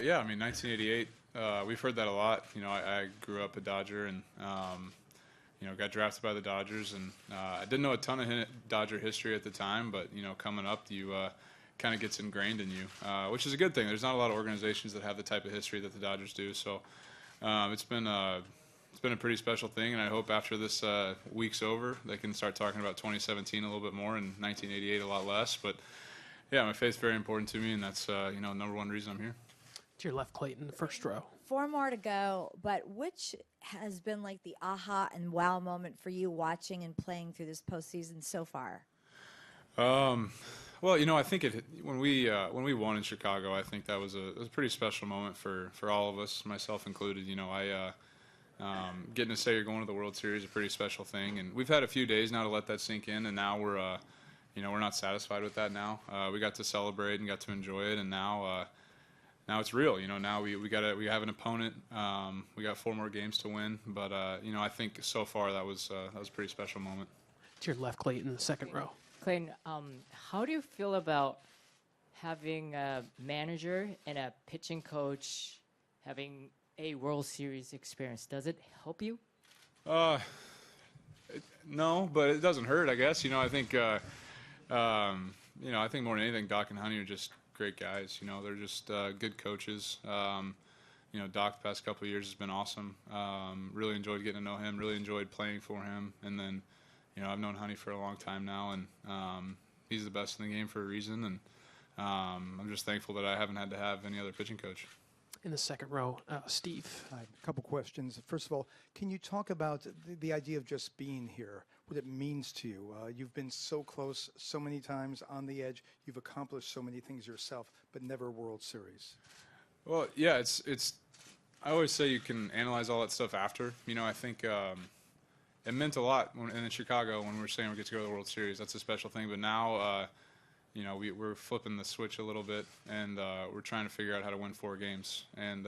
Yeah, I mean, 1988. We've heard that a lot. I grew up a Dodger and got drafted by the Dodgers, and I didn't know a ton of Dodger history at the time, but coming up, you kind of gets ingrained in you, which is a good thing. There's not a lot of organizations that have the type of history that the Dodgers do, so it's been a pretty special thing, and I hope after this week's over, they can start talking about 2017 a little bit more and 1988 a lot less. But yeah, my faith's very important to me, and that's number one reason I'm here. To your left, Clayton, the first row. 4 more to go, but which has been like the aha and wow moment for you watching and playing through this postseason so far? Well, I think when we won in Chicago, I think that was a pretty special moment for all of us, myself included. Getting to say you're going to the World Series is a pretty special thing, and we've had a few days now to let that sink in, and now we're not satisfied with that now. We got to celebrate and got to enjoy it, and now it's real. Now we have an opponent. We got 4 more games to win, but I think so far that was a pretty special moment. To your left, Clayton, the second row. Clayton, how do you feel about having a manager and a pitching coach having a World Series experience? Does it help you? No, but it doesn't hurt, I guess. I think I think more than anything, Doc and Honey are just great guys. They're just good coaches. Doc the past couple of years has been awesome. Really enjoyed getting to know him. Really enjoyed playing for him. And then, I've known Honey for a long time now, and he's the best in the game for a reason. And I'm just thankful that I haven't had to have any other pitching coach. In the second row, Steve. Hi, a couple questions. First of all, can you talk about the idea of just being here, what it means to you? You've been so close so many times on the edge. You've accomplished so many things yourself, but never World Series. Well, yeah, it's. I always say you can analyze all that stuff after. I think it meant a lot in Chicago when we were saying we get to go to the World Series. That's a special thing. But now, we're flipping the switch a little bit, and we're trying to figure out how to win 4 games. And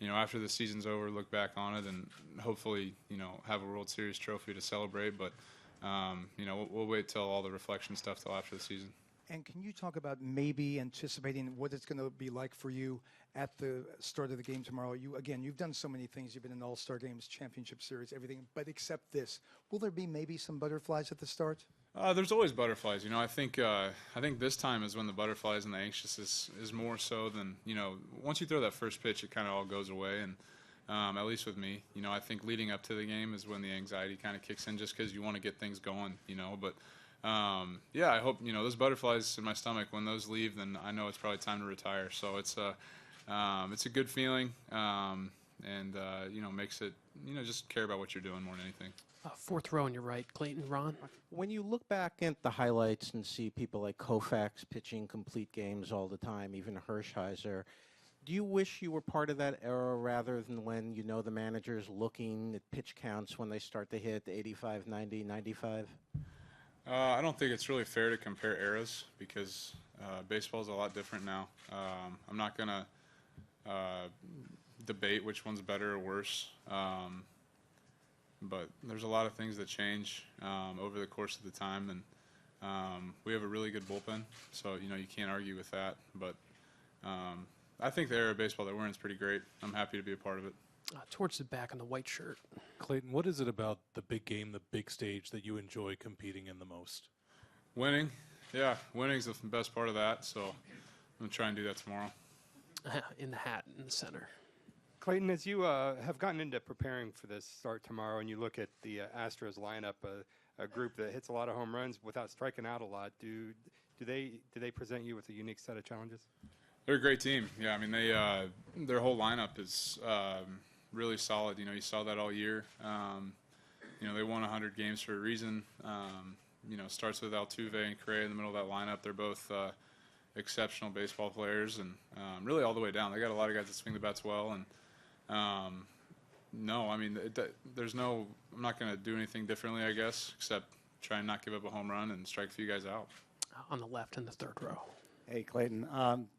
after the season's over, look back on it and hopefully, have a World Series trophy to celebrate. But we'll wait till all the reflection stuff till after the season. And can you talk about maybe anticipating what it's going to be like for you at the start of the game tomorrow? You've done so many things. You've been in All-Star games, championship series, everything, but except this. Will there be maybe some butterflies at the start? There's always butterflies. I think this time is when the butterflies and the anxious is more so than, once you throw that first pitch, it kind of all goes away. And at least with me, I think leading up to the game is when the anxiety kind of kicks in just because you want to get things going, But I hope, those butterflies in my stomach, when those leave, then I know it's probably time to retire. So it's a good feeling, and makes it, just care about what you're doing more than anything. Fourth row on your right, Clayton, Ron. When you look back at the highlights and see people like Koufax pitching complete games all the time, even Hershiser, do you wish you were part of that era rather than when the manager's looking at pitch counts when they start to hit 85, 90, 95? I don't think it's really fair to compare eras because baseball is a lot different now. I'm not going to debate which one's better or worse, but there's a lot of things that change over the course of the time, and we have a really good bullpen, so you can't argue with that. But I think the era of baseball that we're in is pretty great. I'm happy to be a part of it. Towards the back on the white shirt. Clayton, what is it about the big game, the big stage, that you enjoy competing in the most? Winning. Yeah, winning's the best part of that, so I'm going to try and do that tomorrow. In the hat in the center. Clayton, as you have gotten into preparing for this start tomorrow and you look at the Astros lineup, a group that hits a lot of home runs without striking out a lot, do they present you with a unique set of challenges? They're a great team. Yeah, I mean, their whole lineup is really solid. You saw that all year. They won 100 games for a reason. Starts with Altuve and Correa in the middle of that lineup. They're both exceptional baseball players, and really all the way down. They got a lot of guys that swing the bats well. And no, I mean, I'm not going to do anything differently, I guess, except try and not give up a home run and strike a few guys out. On the left in the third row. Hey, Clayton.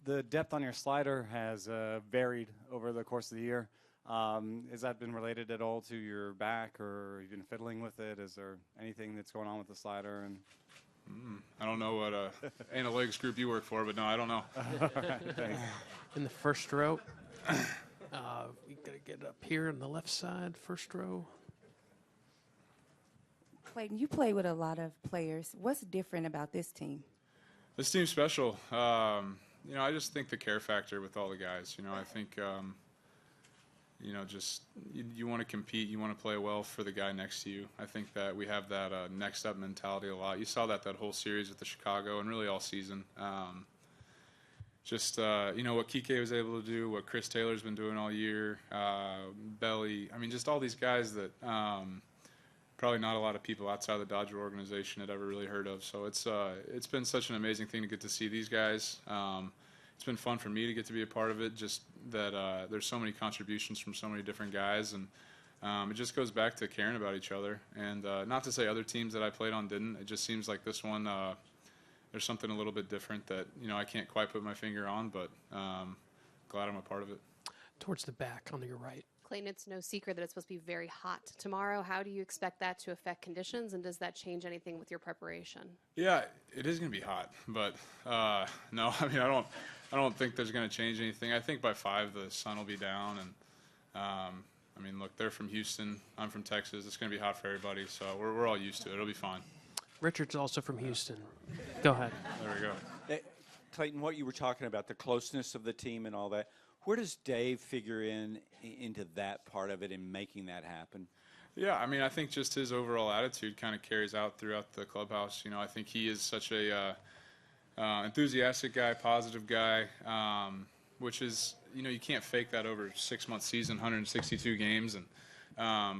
The depth on your slider has varied over the course of the year. Has that been related at all to your back, or you've been fiddling with it? Is there anything that's going on with the slider? I don't know what analytics group you work for, but no, I don't know. In the first row. We got to get up here on the left side, first row. Clayton, you play with a lot of players. What's different about this team? This team's special. I just think the care factor with all the guys. I think, just you want to compete, you want to play well for the guy next to you. I think that we have that next up mentality a lot. You saw that whole series with the Chicago and really all season. What Kike was able to do, what Chris Taylor's been doing all year, Belly. I mean, just all these guys that probably not a lot of people outside the Dodger organization had ever really heard of. So it's been such an amazing thing to get to see these guys. It's been fun for me to get to be a part of it, just that there's so many contributions from so many different guys. And it just goes back to caring about each other. And not to say other teams that I played on didn't. It just seems like this one, there's something a little bit different that, I can't quite put my finger on, but glad I'm a part of it. Towards the back on your right. Clayton, it's no secret that it's supposed to be very hot tomorrow. How do you expect that to affect conditions, and does that change anything with your preparation? Yeah, it is going to be hot, but no, I mean, I don't think there's going to change anything. I think by 5 the sun will be down, and look, they're from Houston, I'm from Texas. It's going to be hot for everybody, so we're all used to it. It'll be fine. Richard's also from Houston. Go ahead. There we go. Clayton, what you were talking about, the closeness of the team and all that, where does Dave figure into that part of it and making that happen? Yeah, I think just his overall attitude kind of carries out throughout the clubhouse. I think he is such a enthusiastic guy, positive guy, which is, you can't fake that over a 6-month season, 162 games, and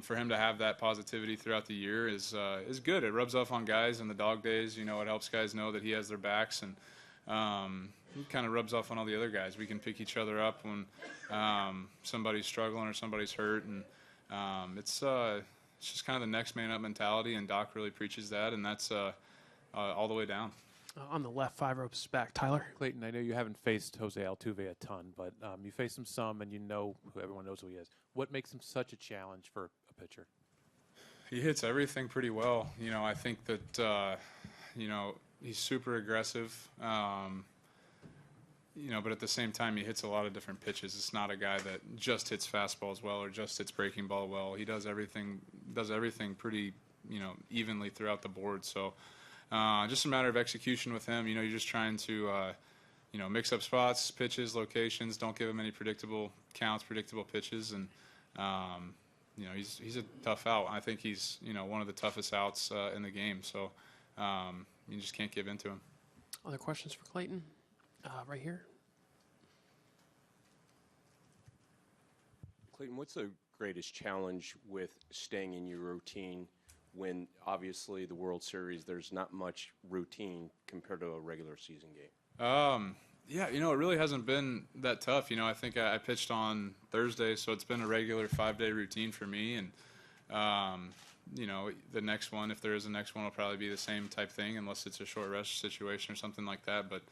for him to have that positivity throughout the year is good. It rubs off on guys in the dog days. It helps guys know that he has their backs, and it kind of rubs off on all the other guys. We can pick each other up when somebody's struggling or somebody's hurt, and it's just kind of the next man up mentality, and Doc really preaches that, and that's all the way down. On the left, 5 ropes back. Tyler? Clayton, I know you haven't faced Jose Altuve a ton, but you faced him some, and everyone knows who he is. What makes him such a challenge for a pitcher? He hits everything pretty well. I think that, he's super aggressive. But at the same time, he hits a lot of different pitches. It's not a guy that just hits fastballs well or just hits breaking ball well. He does everything pretty, evenly throughout the board. So just a matter of execution with him. You're just trying to, mix up spots, pitches, locations. Don't give him any predictable counts, predictable pitches. And, he's a tough out. I think he's, one of the toughest outs in the game. So you just can't give in to him. Other questions for Clayton? Right here. Clayton, what's the greatest challenge with staying in your routine when obviously the World Series, there's not much routine compared to a regular season game? Yeah, it really hasn't been that tough. I think I pitched on Thursday, so it's been a regular 5-day routine for me. And, the next one, if there is a next one, will probably be the same type thing unless it's a short rest situation or something like that. But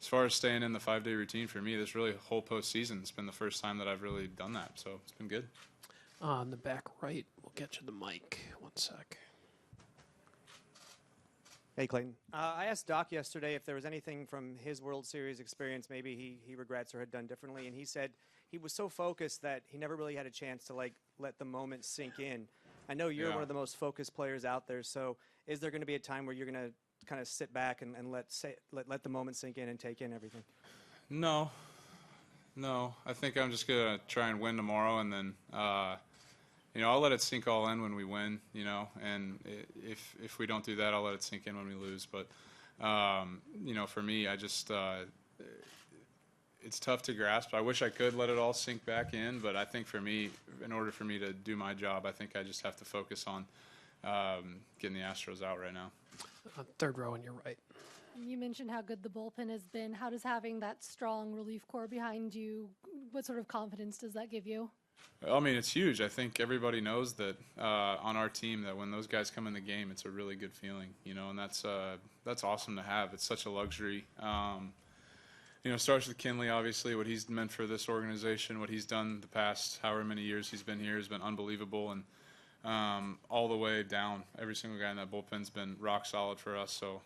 as far as staying in the 5-day routine for me, this really whole postseason, it's been the first time that I've really done that. So it's been good. On the back right, we'll get you the mic. One sec. Hey, Clayton. I asked Doc yesterday if there was anything from his World Series experience maybe he regrets or had done differently, and he said he was so focused that he never really had a chance to let the moment sink in. I know you're one of the most focused players out there, so is there going to be a time where you're going to kind of sit back and let the moment sink in and take in everything? No. I think I'm just going to try and win tomorrow, and then I'll let it sink all in when we win, and if we don't do that, I'll let it sink in when we lose. But, for me, I just it's tough to grasp. I wish I could let it all sink back in, but I think for me, in order for me to do my job, I think I just have to focus on getting the Astros out right now. Third row on your right. You mentioned how good the bullpen has been. How does having that strong relief corps behind you, what sort of confidence does that give you? It's huge. I think everybody knows that on our team that when those guys come in the game, it's a really good feeling, and that's awesome to have. It's such a luxury. It starts with Kinley, obviously, what he's meant for this organization, what he's done the past however many years he's been here has been unbelievable. And all the way down. Every single guy in that bullpen's been rock solid for us. So,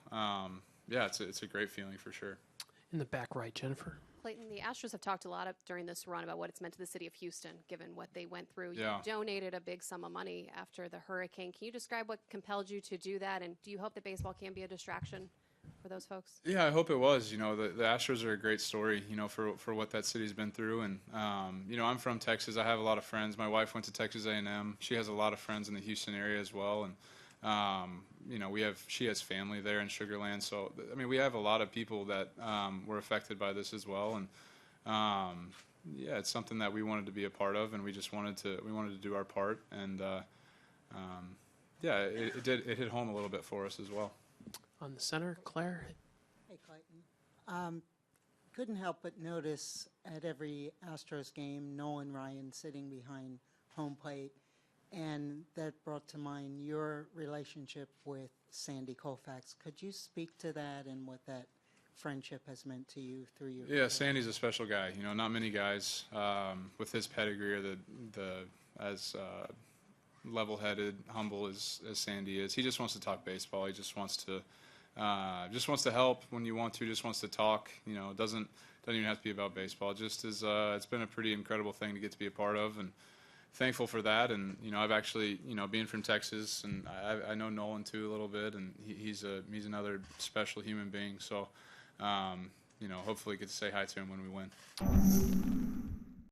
yeah, it's a great feeling for sure. In the back right, Jennifer. Clayton, the Astros have talked a lot during this run about what it's meant to the city of Houston, given what they went through. Yeah. You donated a big sum of money after the hurricane. Can you describe what compelled you to do that, and do you hope that baseball can be a distraction for those folks? Yeah, I hope it was. You know, the Astros are a great story, you know, for what that city's been through. And, you know, I'm from Texas. I have a lot of friends. My wife went to Texas A&M. She has a lot of friends in the Houston area as well. And, you know, she has family there in Sugar Land. So, I mean, we have a lot of people that were affected by this as well. And, yeah, it's something that we wanted to be a part of, and we just wanted to do our part. And, yeah, it hit home a little bit for us as well. On the center, Claire. Hey, Clayton. Couldn't help but notice at every Astros game, Nolan Ryan sitting behind home plate, and that brought to mind your relationship with Sandy Koufax. Could you speak to that and what that friendship has meant to you through your Yeah, Sandy's a special guy. You know, not many guys with his pedigree are as level-headed, humble as Sandy is. He just wants to talk baseball. He just wants to help when you want to. Just wants to talk. You know, it doesn't even have to be about baseball. It just is. It's been a pretty incredible thing to get to be a part of, and thankful for that. And you know, I've actually, you know, being from Texas, and I know Nolan too a little bit, and he's another special human being. So, you know, hopefully get to say hi to him when we win.